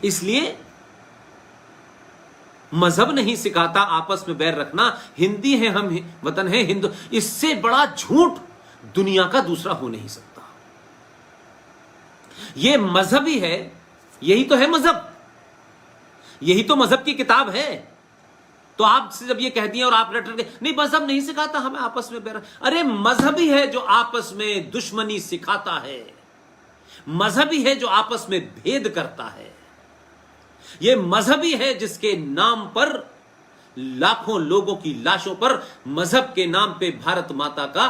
इसलिए मजहब नहीं सिखाता आपस में बैर रखना, हिंदी है हम, वतन है हिंदू, इससे बड़ा झूठ दुनिया का दूसरा हो नहीं सकता। यह मजहबी है, यही तो है मजहब, यही तो मजहब की किताब है। तो आपसे जब ये कह दिया और आप रट रट के नहीं मजहब नहीं सिखाता हमें आपस में बैर, अरे मजहबी है जो आपस में दुश्मनी सिखाता है, मजहबी है जो आपस में भेद करता है, यह मजहबी है जिसके नाम पर लाखों लोगों की लाशों पर मजहब के नाम पे भारत माता का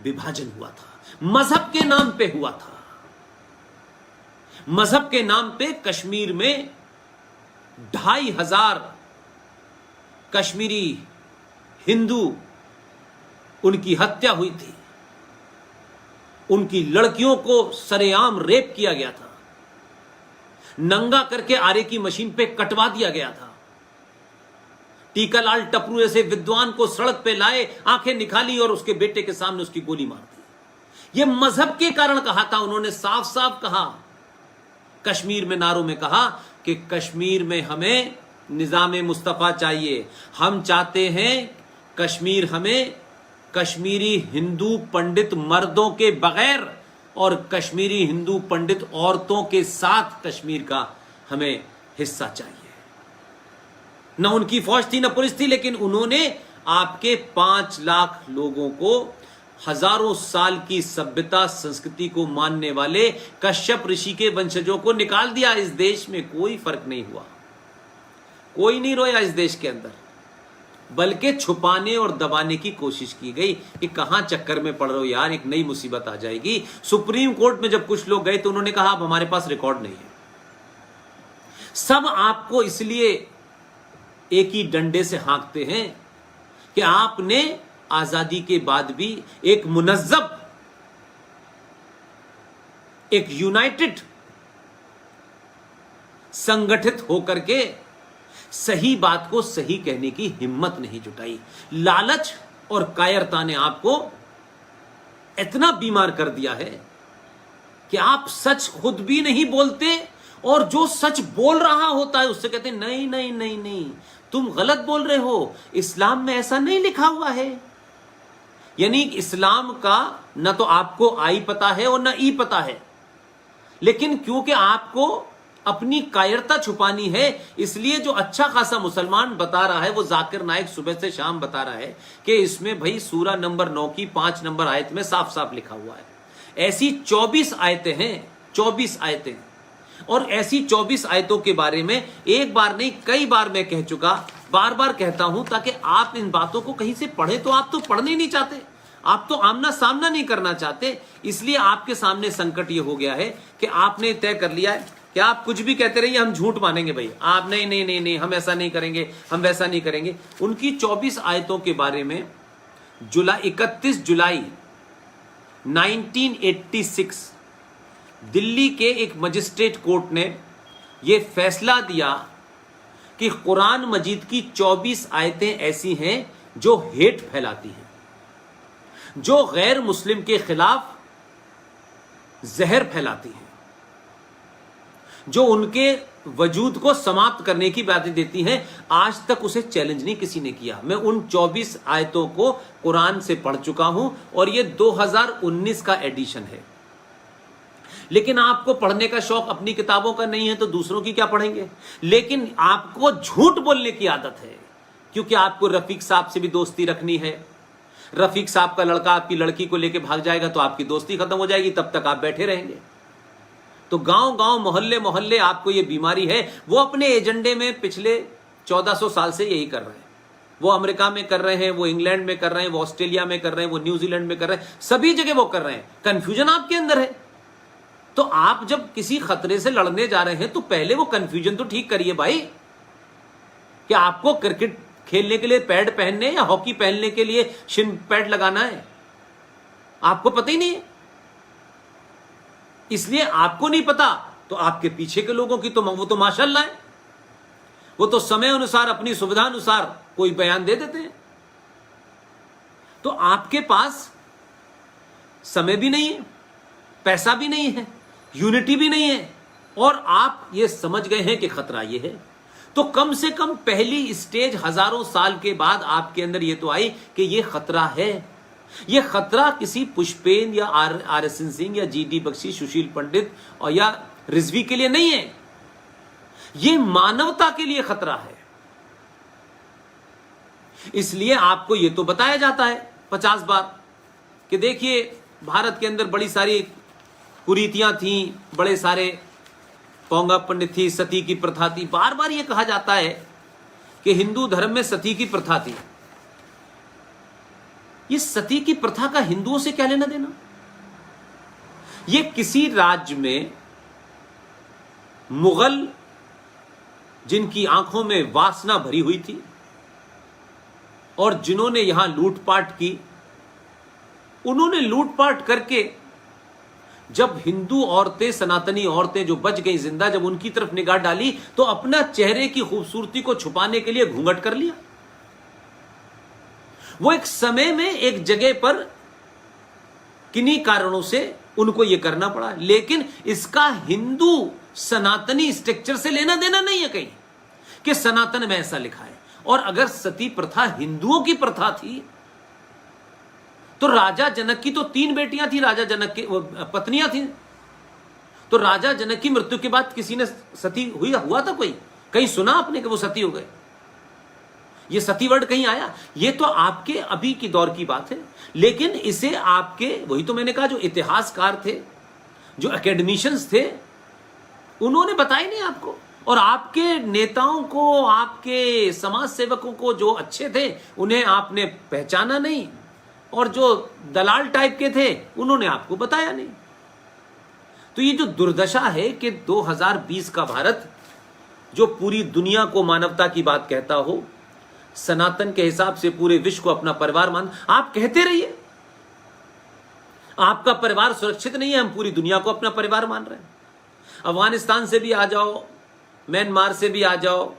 विभाजन हुआ था, मजहब के नाम पे हुआ था। मजहब के नाम पे कश्मीर में 2,500 कश्मीरी हिंदू उनकी हत्या हुई थी, उनकी लड़कियों को सरेआम रेप किया गया था, नंगा करके आरे की मशीन पे कटवा दिया गया था, टीकालाल टपरू ऐसे विद्वान को सड़क पे लाए, आंखें निकाली और उसके बेटे के सामने उसकी गोली मार दी। यह मजहब के कारण कहा था उन्होंने, साफ साफ कहा, कश्मीर में नारों में कहा कि कश्मीर में हमें निजामे मुस्तफा चाहिए, हम चाहते हैं कश्मीर हमें कश्मीरी हिंदू पंडित मर्दों के बगैर और कश्मीरी हिंदू पंडित औरतों के साथ कश्मीर का हमें हिस्सा चाहिए। न उनकी फौज थी न पुलिस थी, लेकिन उन्होंने आपके 5 लाख लोगों को, हजारों साल की सभ्यता संस्कृति को मानने वाले कश्यप ऋषि के वंशजों को निकाल दिया। इस देश में कोई फर्क नहीं हुआ, कोई नहीं रोया इस देश के अंदर, बल्कि छुपाने और दबाने की कोशिश की गई कि कहां चक्कर में पड़ रहे हो यार, एक नई मुसीबत आ जाएगी। सुप्रीम कोर्ट में जब कुछ लोग गए तो उन्होंने कहा अब हमारे पास रिकॉर्ड नहीं है। सब आपको इसलिए एक ही डंडे से हाँकते हैं कि आपने आजादी के बाद भी एक मुनज़्ज़ब, एक यूनाइटेड, संगठित होकर के सही बात को सही कहने की हिम्मत नहीं जुटाई। लालच और कायरता ने आपको इतना बीमार कर दिया है कि आप सच खुद भी नहीं बोलते, और जो सच बोल रहा होता है उससे कहते हैं नहीं नहीं नहीं नहीं, तुम गलत बोल रहे हो, इस्लाम में ऐसा नहीं लिखा हुआ है। यानी इस्लाम का न तो आपको आई पता है और न ई पता है, लेकिन क्योंकि आपको अपनी कायरता छुपानी है, इसलिए जो अच्छा खासा मुसलमान बता रहा है, वो जाकिर नाइक सुबह से शाम बता रहा है कि इसमें भाई सूरा नंबर 9 की 5 नंबर आयत में साफ साफ लिखा हुआ है। ऐसी 24 आयतें हैं, 24 आयतें, और ऐसी 24 आयतों के बारे में एक बार नहीं कई बार मैं कह चुका, बार बार कहता हूं, ताकि आप इन बातों को कहीं से पढ़े। तो आप तो पढ़ने नहीं चाहते, आप तो आमना सामना नहीं करना चाहते, इसलिए आपके सामने संकट ये हो गया है कि आपने तय कर लिया है कि आप कुछ भी कहते रहिए, हम झूठ मानेंगे भाई, आप नहीं नहीं नहीं नहीं, हम ऐसा नहीं करेंगे, हम वैसा नहीं करेंगे। उनकी 24 आयतों के बारे में 31 जुलाई 1986 दिल्ली के एक मजिस्ट्रेट कोर्ट ने यह फैसला दिया कि कुरान मजीद की 24 आयतें ऐसी हैं जो हेट फैलाती हैं, जो गैर मुस्लिम के खिलाफ जहर फैलाती हैं, जो उनके वजूद को समाप्त करने की बातें देती हैं। आज तक उसे चैलेंज नहीं किसी ने किया। मैं उन 24 आयतों को कुरान से पढ़ चुका हूं और ये 2019 का एडिशन है। लेकिन आपको पढ़ने का शौक अपनी किताबों का नहीं है तो दूसरों की क्या पढ़ेंगे। लेकिन आपको झूठ बोलने की आदत है, क्योंकि आपको रफीक साहब से भी दोस्ती रखनी है। रफीक साहब का लड़का आपकी लड़की को लेकर भाग जाएगा तो आपकी दोस्ती खत्म हो जाएगी, तब तक आप बैठे रहेंगे। तो गांव गांव मोहल्ले मोहल्ले आपको ये बीमारी है। वो अपने एजेंडे में पिछले 1400 साल से यही कर रहे हैं। वो अमेरिका में कर रहे हैं, वो इंग्लैंड में कर रहे हैं, वो ऑस्ट्रेलिया में कर रहे हैं, वो न्यूजीलैंड में कर रहे हैं, सभी जगह वो कर रहे हैं। कंफ्यूजन आपके अंदर है। तो आप जब किसी खतरे से लड़ने जा रहे हैं तो पहले वो कंफ्यूजन तो ठीक करिए भाई, कि आपको क्रिकेट खेलने के लिए पैड पहनने या हॉकी पहनने के लिए शिन पैड लगाना है, आपको पता ही नहीं है। इसलिए आपको नहीं पता तो आपके पीछे के लोगों की तो वो तो माशाल्लाह है, वो तो समय अनुसार अपनी सुविधा अनुसार कोई बयान दे देते हैं। तो आपके पास समय भी नहीं है, पैसा भी नहीं है, यूनिटी भी नहीं है, और आप ये समझ गए हैं कि खतरा ये है, तो कम से कम पहली स्टेज हजारों साल के बाद आपके अंदर ये तो आई कि ये खतरा है। ये खतरा किसी पुष्पेन या आर.एस.एन. सिंह या जी.डी. बख्शी, सुशील पंडित और या रिजवी के लिए नहीं है, ये मानवता के लिए खतरा है। इसलिए आपको ये तो बताया जाता है 50 बार कि देखिए भारत के अंदर बड़ी सारी कुरीतियां थी, बड़े सारे पोंगा पंडित थी, सती की प्रथा थी। बार बार ये कहा जाता है कि हिंदू धर्म में सती की प्रथा थी। ये सती की प्रथा का हिंदुओं से क्या लेना देना? ये किसी राज्य में मुगल जिनकी आंखों में वासना भरी हुई थी और जिन्होंने यहां लूटपाट की, उन्होंने लूटपाट करके जब हिंदू औरतें, सनातनी औरतें जो बच गई जिंदा, जब उनकी तरफ निगाह डाली तो अपना चेहरे की खूबसूरती को छुपाने के लिए घूंघट कर लिया। वो एक समय में एक जगह पर किन्हीं कारणों से उनको यह करना पड़ा, लेकिन इसका हिंदू सनातनी स्ट्रक्चर से लेना देना नहीं है कहीं कि सनातन में ऐसा लिखा है। और अगर सती प्रथा हिंदुओं की प्रथा थी तो राजा जनक की तो 3 बेटियां थी, राजा जनक की पत्नियां थी, तो राजा जनक की मृत्यु के बाद किसी ने सती हुआ था? कोई कहीं सुना आपने कि वो सती हो गए? ये सती वर्ड कहीं आया? ये तो आपके अभी की दौर की बात है, लेकिन इसे आपके, वही तो मैंने कहा, जो इतिहासकार थे, जो एकेडमिशियंस थे, उन्होंने बताया नहीं आपको। और आपके नेताओं को, आपके समाज सेवकों को जो अच्छे थे उन्हें आपने पहचाना नहीं, और जो दलाल टाइप के थे उन्होंने आपको बताया नहीं। तो ये जो दुर्दशा है कि 2020 का भारत जो पूरी दुनिया को मानवता की बात कहता हो, सनातन के हिसाब से पूरे विश्व को अपना परिवार मान, आप कहते रहिए आपका परिवार सुरक्षित नहीं है, हम पूरी दुनिया को अपना परिवार मान रहे हैं। अफगानिस्तान से भी आ जाओ, म्यांमार से भी आ जाओ,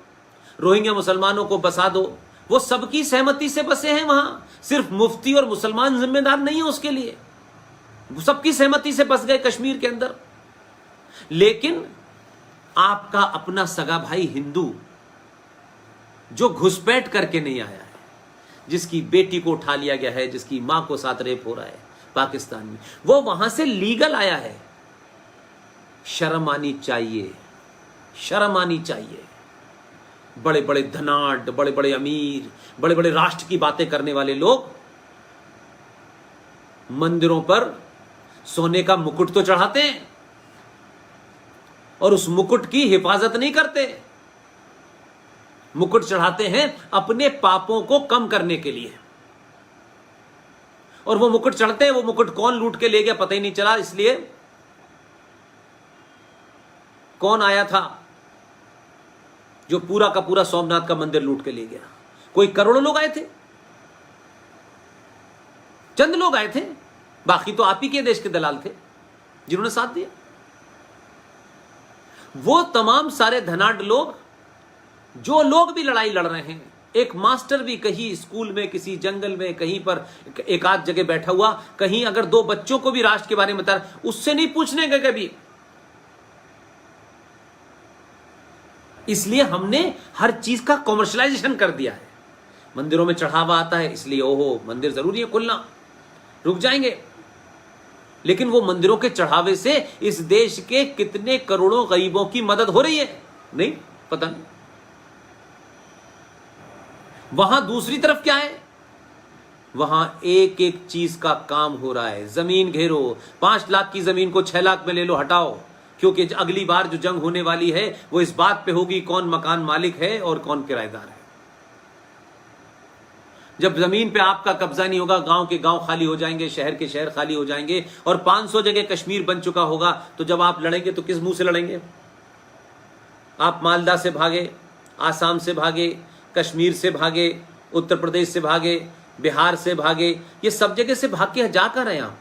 रोहिंग्या मुसलमानों को बसा दो, वो सबकी सहमति से बसे हैं वहां। सिर्फ मुफ्ती और मुसलमान जिम्मेदार नहीं है उसके लिए, सबकी सहमति से बस गए कश्मीर के अंदर। लेकिन आपका अपना सगा भाई हिंदू जो घुसपैठ करके नहीं आया है, जिसकी बेटी को उठा लिया गया है, जिसकी मां को साथ रेप हो रहा है पाकिस्तान में, वो वहां से लीगल आया है। शर्म आनी चाहिए, शर्म आनी चाहिए। बड़े बड़े धनाढ्य, बड़े बड़े अमीर, बड़े बड़े राष्ट्र की बातें करने वाले लोग मंदिरों पर सोने का मुकुट तो चढ़ाते हैं और उस मुकुट की हिफाजत नहीं करते। मुकुट चढ़ाते हैं अपने पापों को कम करने के लिए, और वो मुकुट चढ़ते हैं, वो मुकुट कौन लूट के ले गया पता ही नहीं चला। इसलिए कौन आया था जो पूरा का पूरा सोमनाथ का मंदिर लूट के ले गया? कोई करोड़ों लोग आए थे? चंद लोग आए थे, बाकी तो आप ही के देश के दलाल थे जिन्होंने साथ दिया। वो तमाम सारे धनाढ्य लोग, जो लोग भी लड़ाई लड़ रहे हैं, एक मास्टर भी कहीं स्कूल में, किसी जंगल में, कहीं पर एक आध जगह बैठा हुआ, कहीं अगर 2 बच्चों को भी राष्ट्र के बारे में बता, उससे नहीं पूछने का कभी। इसलिए हमने हर चीज का कॉमर्शलाइजेशन कर दिया है। मंदिरों में चढ़ावा आता है, इसलिए ओहो मंदिर जरूरी है खुलना, रुक जाएंगे। लेकिन वो मंदिरों के चढ़ावे से इस देश के कितने करोड़ों गरीबों की मदद हो रही है? नहीं, पता नहीं। वहां दूसरी तरफ क्या है? वहां एक एक चीज का काम हो रहा है। जमीन घेरो, 5 लाख की जमीन को 6 लाख में ले लो, हटाओ, क्योंकि अगली बार जो जंग होने वाली है वो इस बात पे होगी कौन मकान मालिक है और कौन किराएदार है। जब जमीन पे आपका कब्जा नहीं होगा, गांव के गांव खाली हो जाएंगे, शहर के शहर खाली हो जाएंगे, और 500 जगह कश्मीर बन चुका होगा, तो जब आप लड़ेंगे तो किस मुंह से लड़ेंगे? आप मालदा से भागे, आसाम से भागे, कश्मीर से भागे, उत्तर प्रदेश से भागे, बिहार से भागे, ये सब जगह से भाग के जा कर रहे हैं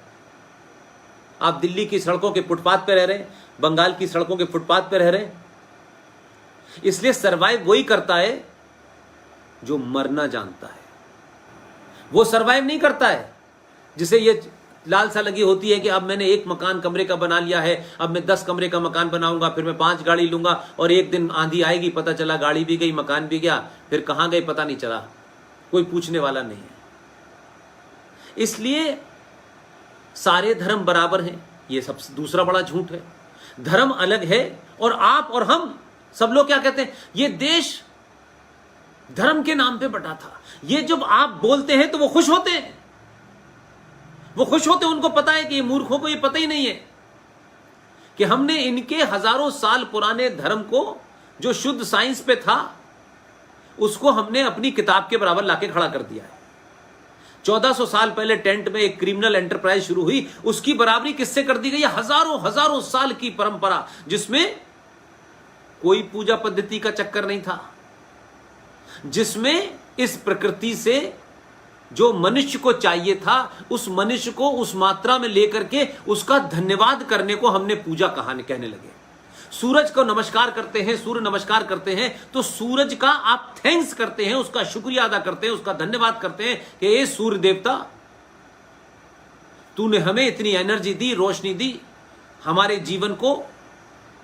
आप दिल्ली की सड़कों के फुटपाथ पे रह रहे हैं, बंगाल की सड़कों के फुटपाथ पे रह रहे हैं। इसलिए सरवाइव वही करता है जो मरना जानता है। वो सरवाइव नहीं करता है जिसे ये लालसा लगी होती है कि अब मैंने एक मकान कमरे का बना लिया है, अब मैं 10 कमरे का मकान बनाऊंगा, फिर मैं 5 गाड़ी लूंगा, और एक दिन आंधी आएगी, पता चला गाड़ी भी गई, मकान भी गया, फिर कहां गए पता नहीं चला, कोई पूछने वाला नहीं है। इसलिए सारे धर्म बराबर हैं, ये सब दूसरा बड़ा झूठ है। धर्म अलग है, और आप और हम सब लोग क्या कहते हैं, ये देश धर्म के नाम पे बटा था। ये जब आप बोलते हैं तो वो खुश होते हैं, वो खुश होते हैं, उनको पता है कि ये मूर्खों को ये पता ही नहीं है कि हमने इनके हजारों साल पुराने धर्म को, जो शुद्ध साइंस पे था, उसको हमने अपनी किताब के बराबर लाके खड़ा कर दिया है। 1400 साल पहले टेंट में एक क्रिमिनल एंटरप्राइज शुरू हुई, उसकी बराबरी किससे कर दी गई है? हजारों हजारों साल की परंपरा, जिसमें कोई पूजा पद्धति का चक्कर नहीं था, जिसमें इस प्रकृति से जो मनुष्य को चाहिए था, उस मनुष्य को उस मात्रा में लेकर के उसका धन्यवाद करने को हमने पूजा कहने लगे। सूरज को नमस्कार करते हैं, सूर्य नमस्कार करते हैं, तो सूरज का आप थैंक्स करते हैं, उसका शुक्रिया अदा करते हैं, उसका धन्यवाद करते हैं कि ये सूर्य देवता, तूने हमें इतनी एनर्जी दी, रोशनी दी, हमारे जीवन को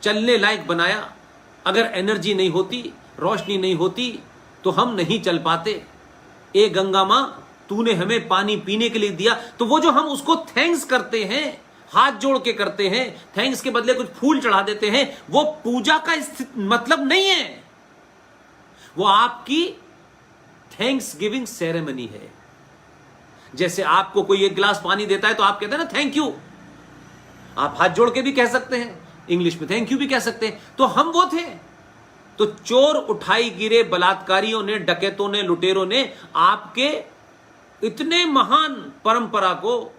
चलने लायक बनाया। अगर एनर्जी नहीं होती, रोशनी नहीं होती, तो हम नहीं चल पाते। ए गंगा मां, तूने हमें पानी पीने के लिए दिया। तो वो जो हम उसको थैंक्स करते हैं, हाथ जोड़ के करते हैं, थैंक्स के बदले कुछ फूल चढ़ा देते हैं, वो पूजा का मतलब नहीं है, वो आपकी थैंक्स गिविंग सेरेमनी है। जैसे आपको कोई एक गिलास पानी देता है तो आप कहते हैं ना थैंक यू, आप हाथ जोड़ के भी कह सकते हैं, इंग्लिश में थैंक यू भी कह सकते हैं। तो हम वो थे। तो चोर उठाई गिरे, बलात्कारियों ने, डकैतों ने, लुटेरों ने आपके इतने महान परंपरा को,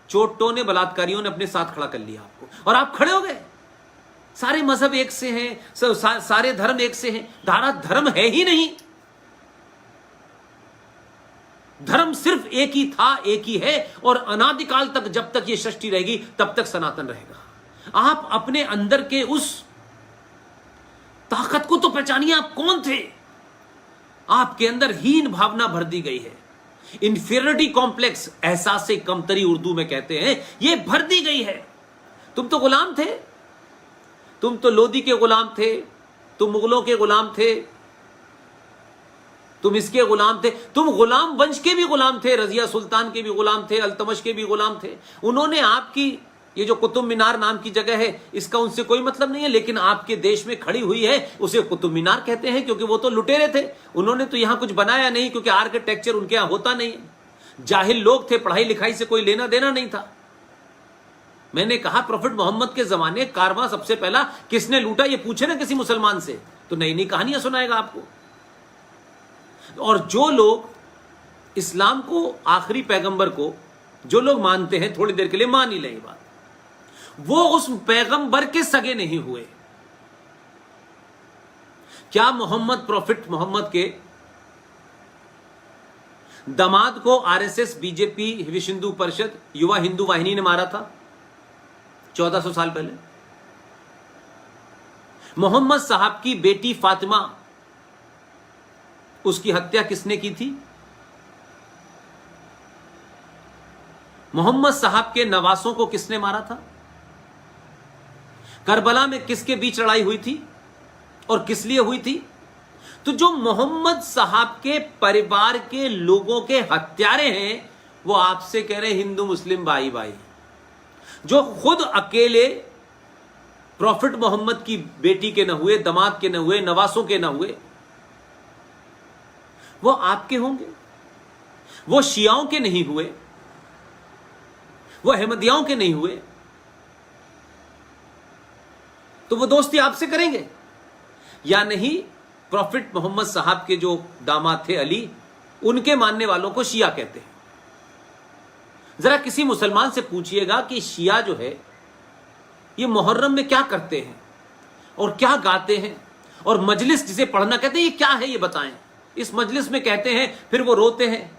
चोटों ने, बलात्कारियों ने अपने साथ खड़ा कर लिया आपको, और आप खड़े हो गए। सारे मजहब एक से हैं, सारे धर्म एक से हैं। धारा धर्म है ही नहीं, धर्म सिर्फ एक ही था, एक ही है, और अनादिकाल तक, जब तक ये सृष्टि रहेगी तब तक सनातन रहेगा। आप अपने अंदर के उस ताकत को तो पहचानिए, आप कौन थे। आपके अंदर हीन भावना भर दी गई है, इंफीरियरिटी कॉम्प्लेक्स, एहसास से कमतरी उर्दू में कहते हैं, ये भर दी गई है। तुम तो गुलाम थे, तुम तो लोदी के गुलाम थे, तुम मुगलों के गुलाम थे, तुम इसके गुलाम थे, तुम गुलाम वंश के भी गुलाम थे, रजिया सुल्तान के भी गुलाम थे, अल्तमश के भी गुलाम थे। उन्होंने आपकी ये जो कुतुब मीनार नाम की जगह है, इसका उनसे कोई मतलब नहीं है, लेकिन आपके देश में खड़ी हुई है, उसे कुतुब मीनार कहते हैं, क्योंकि वो तो लुटेरे थे। उन्होंने तो यहां कुछ बनाया नहीं, क्योंकि आर्किटेक्चर उनके यहां होता नहीं है। जाहिल लोग थे, पढ़ाई लिखाई से कोई लेना देना नहीं था। मैंने कहा प्रॉफिट मोहम्मद के जमाने कारवां सबसे पहला किसने लूटा, ये पूछे ना किसी मुसलमान से, तो नई नई कहानियां सुनाएगा आपको। और जो लोग इस्लाम को, आखिरी पैगंबर को जो लोग मानते हैं, थोड़ी देर के लिए मान ही लें बात, वो उस पैगंबर के सगे नहीं हुए। क्या मोहम्मद, प्रॉफिट मोहम्मद के दामाद को आरएसएस, बीजेपी, विश्व हिंदू परिषद, युवा हिंदू वाहिनी ने मारा था 1400 साल पहले? मोहम्मद साहब की बेटी फातिमा, उसकी हत्या किसने की थी? मोहम्मद साहब के नवासों को किसने मारा था? करबला में किसके बीच लड़ाई हुई थी और किस लिए हुई थी? तो जो मोहम्मद साहब के परिवार के लोगों के हत्यारे हैं, वो आपसे कह रहे हिंदू मुस्लिम भाई भाई। जो खुद अकेले प्रॉफिट मोहम्मद की बेटी के न हुए, दामाद के न हुए, नवासों के न हुए, वो आपके होंगे। वो शियाओं के नहीं हुए, वो अहमदियाओं के नहीं हुए, तो वो दोस्ती आपसे करेंगे या नहीं? प्रॉफिट मोहम्मद साहब के जो दामाद थे अली, उनके मानने वालों को शिया कहते हैं। जरा किसी मुसलमान से पूछिएगा कि शिया जो है, ये मुहर्रम में क्या करते हैं और क्या गाते हैं, और मजलिस जिसे पढ़ना कहते हैं, ये क्या है ये बताएं। इस मजलिस में कहते हैं, फिर वो रोते हैं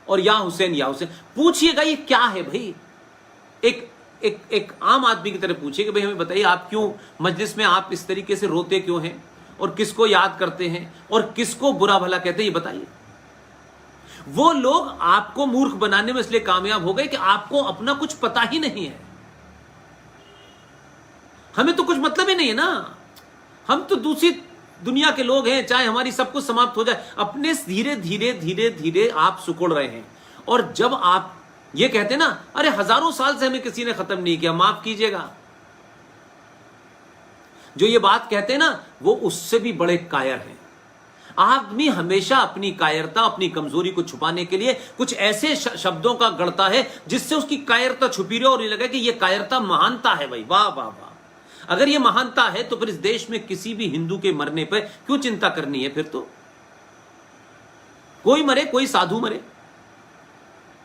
और या हुसैन या हुसैन। पूछिएगा ये क्या है भाई। एक आम आदमी की तरह पूछिए कि भाई हमें बताइए, आप क्यों मजलिस में आप इस तरीके से रोते क्यों हैं, और किसको याद करते हैं, और किसको बुरा भला कहते हैं, ये बताइए। वो लोग आपको मूर्ख बनाने में इसलिए कामयाब हो गए कि आपको अपना कुछ पता ही नहीं है। हमें तो कुछ मतलब ही नहीं है ना, हम तो दूसरी दुनिया के लोग हैं, चाहे हमारी सब कुछ समाप्त हो जाए, अपने धीरे धीरे धीरे धीरे आप सुकुड़ रहे हैं। और जब आप ये कहते हैं ना, अरे हजारों साल से हमें किसी ने खत्म नहीं किया, माफ कीजिएगा, जो ये बात कहते हैं ना वो उससे भी बड़े कायर हैं। आदमी हमेशा अपनी कायरता, अपनी कमजोरी को छुपाने के लिए कुछ ऐसे शब्दों का गढ़ता है जिससे उसकी कायरता छुपी रहे और ये लगे कि ये कायरता महानता है। भाई वाह वाह वाह, अगर ये महानता है तो फिर इस देश में किसी भी हिंदू के मरने पर क्यों चिंता करनी है? फिर तो कोई मरे, कोई साधु मरे,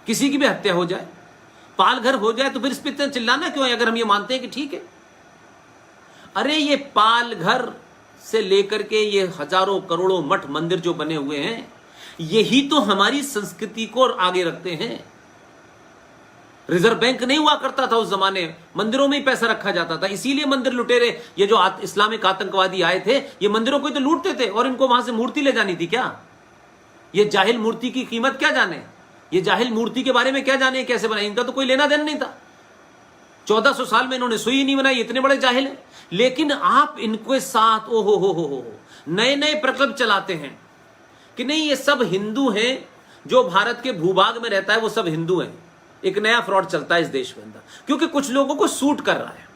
किसी की भी हत्या हो जाए, पाल घर हो जाए, तो फिर इस पर इतना चिल्लाना क्यों है? अगर हम ये मानते हैं कि ठीक है, अरे ये पाल घर से लेकर के ये हजारों करोड़ों मठ मंदिर जो बने हुए हैं, यही तो हमारी संस्कृति को आगे रखते हैं। रिजर्व बैंक नहीं हुआ करता था उस जमाने, मंदिरों में ही पैसा रखा जाता था, इसीलिए मंदिर लुटेरे, ये जो इस्लामिक आतंकवादी आए थे, ये मंदिरों को ही तो लूटते थे और इनको वहां से मूर्ति ले जानी थी क्या? ये जाहिल मूर्ति की कीमत क्या जाने, ये जाहिल मूर्ति के बारे में क्या जाने कैसे बनाई, इनका तो कोई लेना देना नहीं था। 1400 साल में इन्होंने सुई नहीं बनाई, इतने बड़े जाहिल हैं। लेकिन आप इनके साथ ओहो हो नए नए प्रकल्प चलाते हैं कि नहीं ये सब हिंदू हैं, जो भारत के भूभाग में रहता है वो सब हिंदू हैं। एक नया फ्रॉड चलता है इस देश के अंदर, क्योंकि कुछ लोगों को सूट कर रहा है।